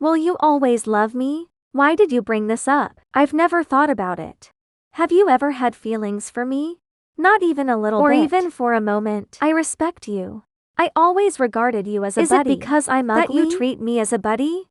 Will you always love me? Why did you bring this up? I've never thought about it. Have you ever had feelings for me? Not even a little bit. Or even for a moment. I respect you. I always regarded you as a buddy. Is it because I'm ugly that you treat me as a buddy?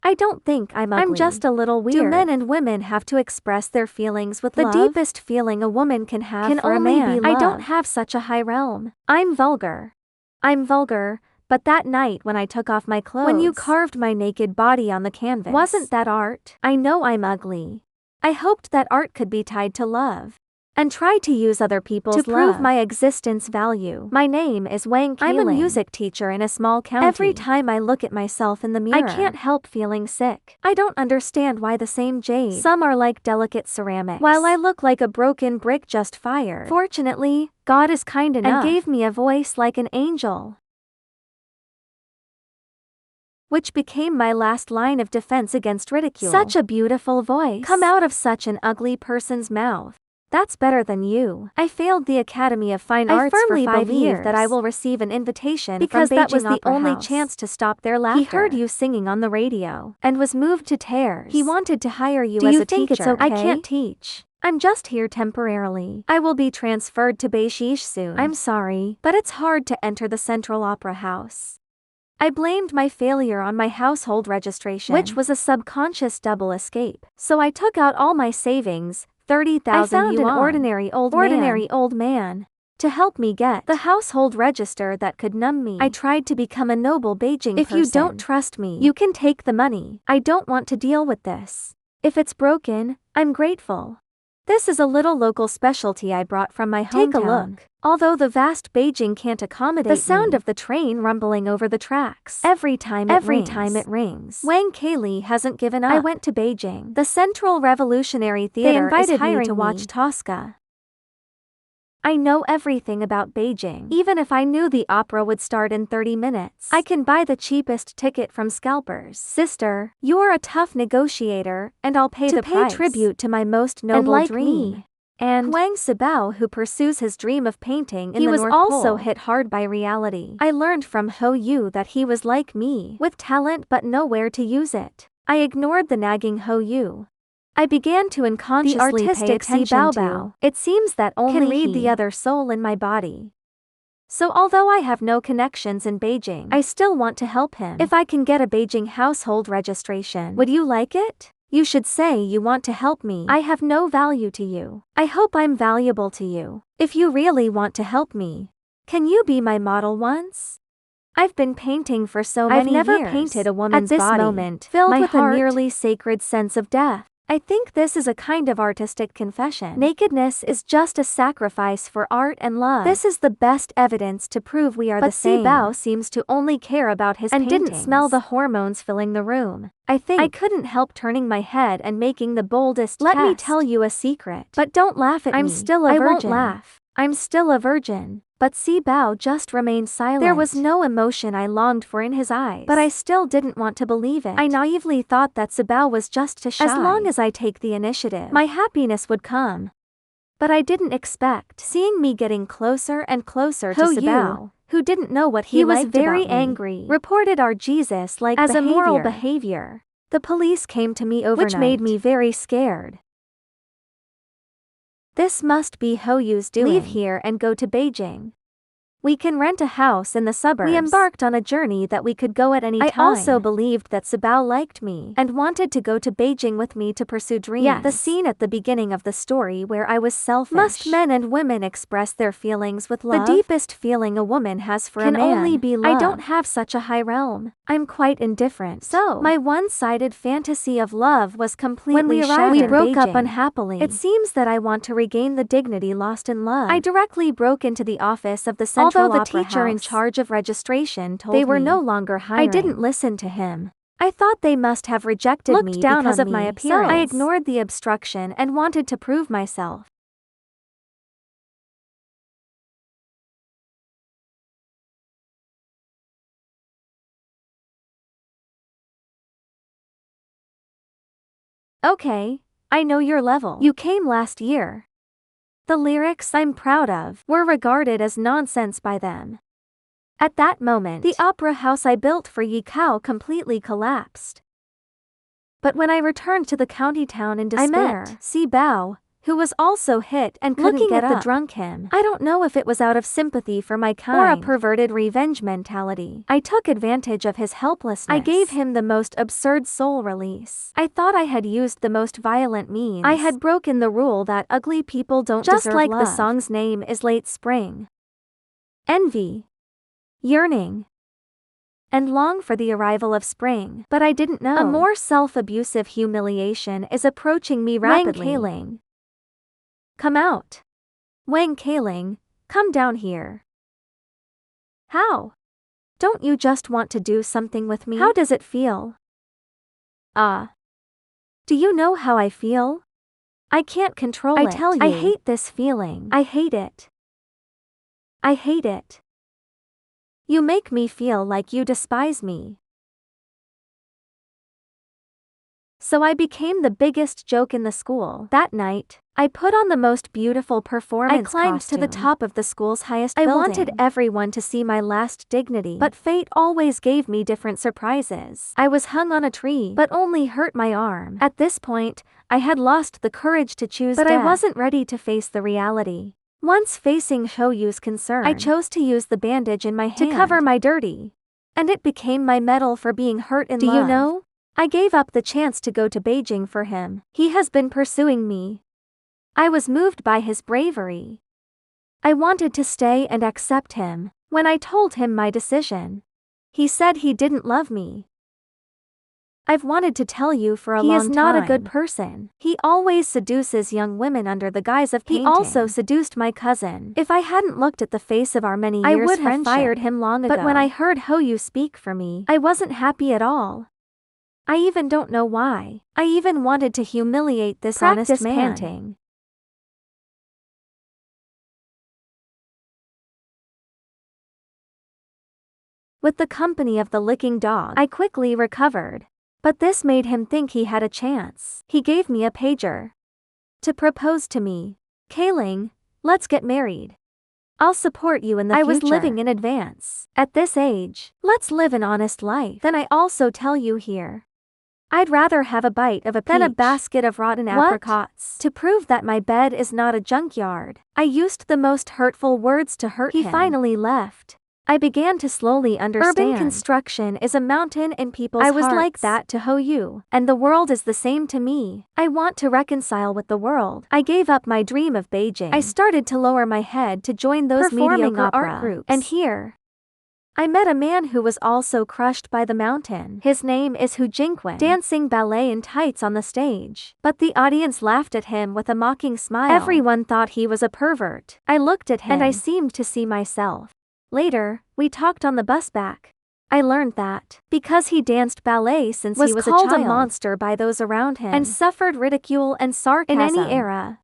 I don't think I'm ugly. I'm just a little weird. Do men and women have to express their feelings with love? The deepest feeling a woman can have for a man. Be love. I don't have such a high realm. I'm vulgar. I'm vulgar, but that night when I took off my clothes, when you carved my naked body on the canvas, wasn't that art? I know I'm ugly. I hoped that art could be tied to love. And try to use other people's love to prove my existence value. My name is Wang Kailing. I'm a music teacher in a small county. Every time I look at myself in the mirror, I can't help feeling sick. I don't understand why the same jade. Some are like delicate ceramics, while I look like a broken brick just fired. Fortunately, God is kind enough and gave me a voice like an angel, which became my last line of defense against ridicule. Such a beautiful voice come out of such an ugly person's mouth. That's better than you. I failed the Academy of Fine Arts for 5 years. That I will receive an invitation because that was the only chance to stop their laughter. He heard you singing on the radio and was moved to tears. He wanted to hire you as a teacher. Do you think it's okay? I can't teach. I'm just here temporarily. I will be transferred to Baishish soon. I'm sorry, but it's hard to enter the Central Opera House. I blamed my failure on my household registration, which was a subconscious double escape. So I took out all my savings, 30,000 yuan. I found an ordinary old man to help me get the household register that could numb me. I tried to become a noble Beijing person. If you don't trust me, you can take the money. I don't want to deal with this. If it's broken, I'm grateful. This is a little local specialty I brought from my hometown. Take a look. Although the vast Beijing can't accommodate the sound of the train rumbling over the tracks every time it rings. Wang Kailing hasn't given up. I went to Beijing. The Central Revolutionary Theater is hiring me to watch Tosca. I know everything about Beijing. Even if I knew the opera would start in 30 minutes, I can buy the cheapest ticket from scalpers. Sister, you're a tough negotiator, and I'll pay the price. To pay tribute to my most noble dream. And Huang Sibao, who pursues his dream of painting in the North Pole, he was also hit hard by reality. I learned from Hou Yu that he was like me, with talent but nowhere to use it. I ignored the nagging Hou Yu. I began to unconsciously pay attention to. It seems that only can read the other soul in my body. So although I have no connections in Beijing, I still want to help him. If I can get a Beijing household registration, would you like it? You should say you want to help me. I have no value to you. I hope I'm valuable to you. If you really want to help me, can you be my model once? I've been painting for so many years. I've never painted a woman's body. At this moment, filled with a nearly sacred sense of death. I think this is a kind of artistic confession. Nakedness is just a sacrifice for art and love. This is the best evidence to prove we are the same. But Sibao seems to only care about his paintings and didn't smell the hormones filling the room. I think I couldn't help turning my head and making the boldest Let me tell you a secret. But don't laugh at me. I'm still a virgin. I won't laugh. I'm still a virgin. But Sibao just remained silent. There was no emotion I longed for in his eyes, but I still didn't want to believe it. I naively thought that Sibao was just too shy. As long as I take the initiative, my happiness would come. But I didn't expect seeing me getting closer and closer to Sibao, who didn't know what he liked about me. He was very angry, reported our Jesus-like as immoral behavior. The police came to me overnight, which made me very scared. This must be Hou Yu's doing. Leave here and go to Beijing. We can rent a house in the suburbs. We embarked on a journey that we could go at any time. I also believed that Sibao liked me and wanted to go to Beijing with me to pursue dreams. Yes. The scene at the beginning of the story where I was selfish. Must men and women express their feelings with love? The deepest feeling a woman has for a man can only be love. I don't have such a high realm. I'm quite indifferent. So, my one-sided fantasy of love was completely shattered. When we broke up unhappily. It seems that I want to regain the dignity lost in love. I directly broke into the office of the Central Although the teacher in charge of registration told me they were no longer hiring, I didn't listen to him. I thought they must have rejected me because of my appearance. So I ignored the obstruction and wanted to prove myself. Okay, I know your level. You came last year. The lyrics I'm proud of were regarded as nonsense by them. At that moment, the opera house I built for Yi Kao completely collapsed. But when I returned to the county town in despair, I met Si Bao, who was also hit and couldn't get up. Looking at the drunk him, I don't know if it was out of sympathy for my kind or a perverted revenge mentality. I took advantage of his helplessness. I gave him the most absurd soul release. I thought I had used the most violent means. I had broken the rule that ugly people don't deserve love. Just like the song's name is Late Spring. Envy, yearning, and long for the arrival of spring. But I didn't know a more self-abusive humiliation is approaching me rapidly. Wang Kailing. Come out. Wang Kailing, come down here. How? Don't you just want to do something with me? How does it feel? Do you know how I feel? I can't control it. I tell you. I hate this feeling. I hate it. I hate it. You make me feel like you despise me. So I became the biggest joke in the school. That night, I put on the most beautiful performance costume. I climbed to the top of the school's highest building. I wanted everyone to see my last dignity. But fate always gave me different surprises. I was hung on a tree, but only hurt my arm. At this point, I had lost the courage to choose death. But I wasn't ready to face the reality. Once facing Hoyu's concern, I chose to use the bandage in my hand to cover my dirty. And it became my medal for being hurt in love. Do you know? I gave up the chance to go to Beijing for him. He has been pursuing me. I was moved by his bravery. I wanted to stay and accept him. When I told him my decision, he said he didn't love me. I've wanted to tell you for a long time. He is not a good person. He always seduces young women under the guise of painting. He also seduced my cousin. If I hadn't looked at the face of our many years' friendship, I would have fired him long ago. But when I heard Hoyu speak for me, I wasn't happy at all. I even don't know why. I even wanted to humiliate this honest man. Panting. With the company of the licking dog, I quickly recovered. But this made him think he had a chance. He gave me a pager to propose to me. Kailing, let's get married. I'll support you in the future. I was living in advance. At this age, let's live an honest life. Then I also tell you here, I'd rather have a bite of a peach than a basket of rotten apricots. To prove that my bed is not a junkyard, I used the most hurtful words to hurt him. He finally left. I began to slowly understand. Urban construction is a mountain in people's hearts. I was like that to Hoyu, and the world is the same to me. I want to reconcile with the world. I gave up my dream of Beijing. I started to lower my head to join those mediocre art groups. And here, I met a man who was also crushed by the mountain. His name is Hu Jingquan, dancing ballet in tights on the stage. But the audience laughed at him with a mocking smile. Everyone thought he was a pervert. I looked at him, and I seemed to see myself. Later, we talked on the bus back. I learned that, because he danced ballet since he was a child, called a monster by those around him, and suffered ridicule and sarcasm. In any era,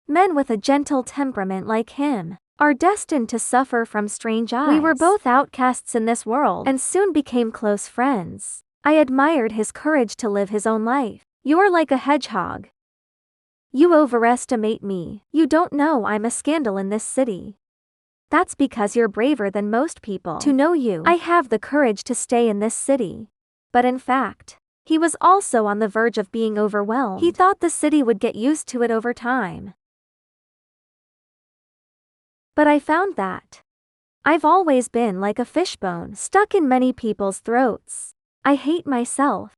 men with a gentle temperament like him are destined to suffer from strange eyes. We were both outcasts in this world, and soon became close friends. I admired his courage to live his own life. You're like a hedgehog. You overestimate me. You don't know I'm a scandal in this city. That's because you're braver than most people. To know you, I have the courage to stay in this city. But in fact, he was also on the verge of being overwhelmed. He thought the city would get used to it over time. But I found that I've always been like a fishbone stuck in many people's throats. I hate myself.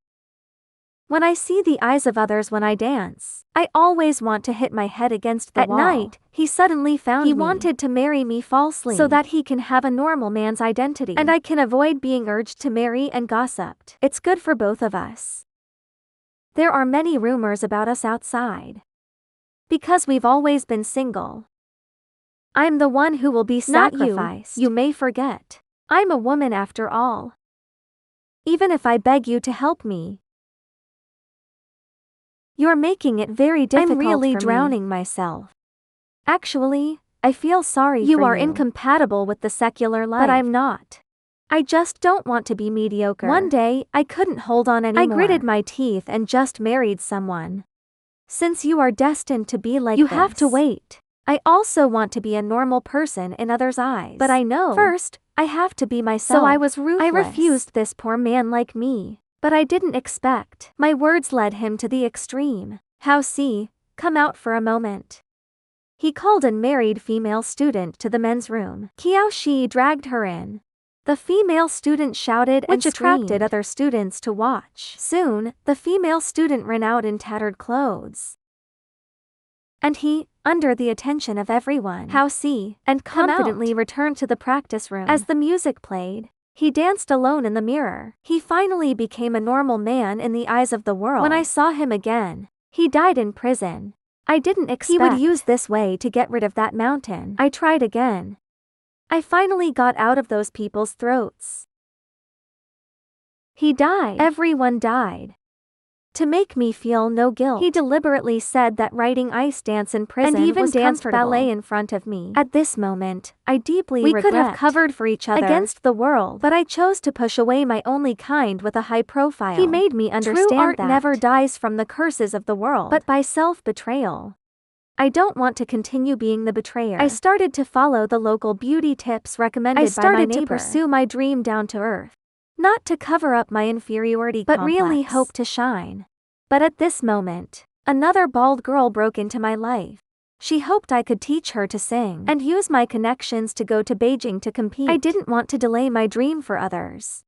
When I see the eyes of others when I dance, I always want to hit my head against the wall. At night, he suddenly found me. He wanted to marry me falsely so that he can have a normal man's identity, and I can avoid being urged to marry and gossiped. It's good for both of us. There are many rumors about us outside. Because we've always been single. I'm the one who will be sacrificed. You may forget. I'm a woman after all. Even if I beg you to help me, you're making it very difficult. I'm really drowning myself. Actually, I feel sorry for you. You are incompatible with the secular life. But I'm not. I just don't want to be mediocre. One day, I couldn't hold on anymore. I gritted my teeth and just married someone. Since you are destined to be like this, you have to wait. I also want to be a normal person in others' eyes. But I know, first, I have to be myself. So I was ruthless. I refused this poor man like me. But I didn't expect. My words led him to the extreme. How see, come out for a moment. He called a married female student to the men's room. Qiao Shi dragged her in. The female student shouted and attracted other students to watch. Soon, the female student ran out in tattered clothes. And he, under the attention of everyone, Hao Si, and confidently returned to the practice room. As the music played, he danced alone in the mirror. He finally became a normal man in the eyes of the world. When I saw him again, he died in prison. I didn't expect he would use this way to get rid of that mountain. I tried again. I finally got out of those people's throats. He died. Everyone died. To make me feel no guilt, he deliberately said that writing ice dance in prison and even danced ballet in front of me. At this moment, I deeply regret. We could have covered for each other against the world, but I chose to push away my only kind with a high profile. He made me understand true art that never dies from the curses of the world, but by self-betrayal. I don't want to continue being the betrayer. I started to follow the local beauty tips recommended by my neighbor. I started to pursue my dream down to earth. Not to cover up my inferiority but complex, really hope to shine. But at this moment, another bald girl broke into my life. She hoped I could teach her to sing and use my connections to go to Beijing to compete. I didn't want to delay my dream for others.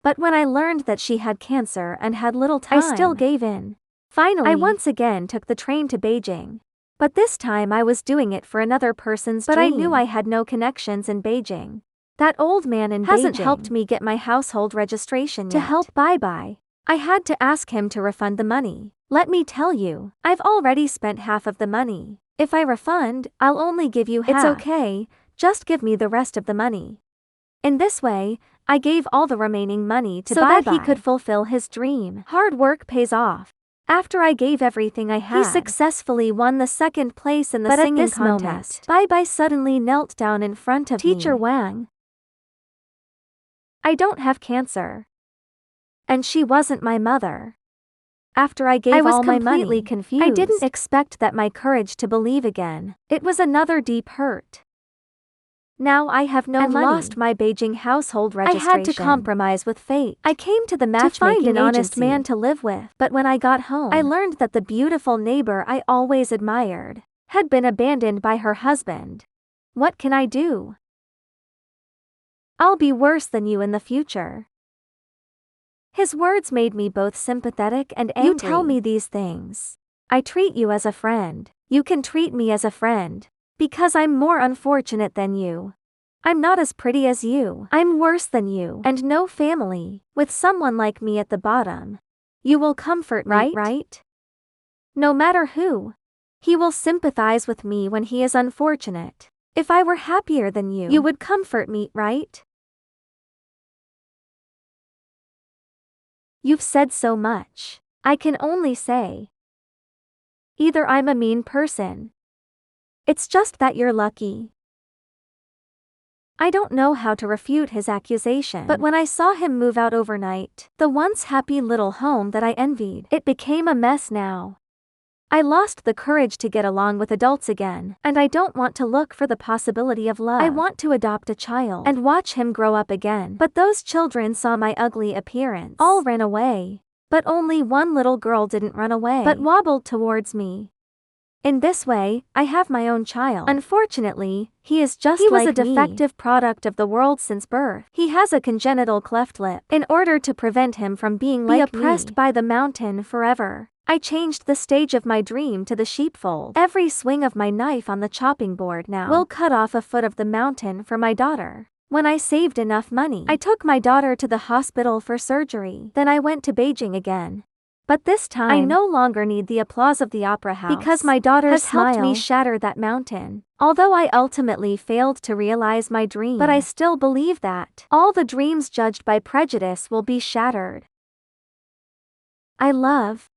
But when I learned that she had cancer and had little time, I still gave in. Finally, I once again took the train to Beijing. But this time I was doing it for another person's dream. But I knew I had no connections in Beijing. That old man in hasn't Beijing helped me get my household registration yet. To help bye-bye, I had to ask him to refund the money. Let me tell you, I've already spent half of the money. If I refund, I'll only give you half. It's okay, just give me the rest of the money. In this way, I gave all the remaining money to so that he could fulfill his dream. Hard work pays off. After I gave everything I had, he successfully won the second place in the singing contest. Bye-bye suddenly knelt down in front of Teacher Wang. I don't have cancer. And she wasn't my mother. After I gave all my money, I was completely confused. I didn't expect that my courage to believe again. It was another deep hurt. Now I have no money. And lost my Beijing household registration. I had to compromise with fate. I came to the matchmaking to find an honest man to live with. But when I got home, I learned that the beautiful neighbor I always admired had been abandoned by her husband. What can I do? I'll be worse than you in the future. His words made me both sympathetic and angry. You tell me these things. I treat you as a friend. You can treat me as a friend. Because I'm more unfortunate than you. I'm not as pretty as you. I'm worse than you. And no family. With someone like me at the bottom. You will comfort me, right? No matter who. He will sympathize with me when he is unfortunate. If I were happier than you, you would comfort me, right? You've said so much. I can only say. Either I'm a mean person. It's just that you're lucky. I don't know how to refute his accusation. But when I saw him move out overnight, the once happy little home that I envied, it became a mess now. I lost the courage to get along with adults again, and I don't want to look for the possibility of love. I want to adopt a child and watch him grow up again. But those children saw my ugly appearance. All ran away. But only one little girl didn't run away, but wobbled towards me. In this way, I have my own child. Unfortunately, he is just like me. He was a defective product of the world since birth. He has a congenital cleft lip. In order to prevent him from being oppressed by the mountain forever, I changed the stage of my dream to the sheepfold. Every swing of my knife on the chopping board now will cut off a foot of the mountain for my daughter. When I saved enough money, I took my daughter to the hospital for surgery. Then I went to Beijing again. But this time, I no longer need the applause of the opera house because my daughter's smile has helped me shatter that mountain. Although I ultimately failed to realize my dream, but I still believe that all the dreams judged by prejudice will be shattered. I love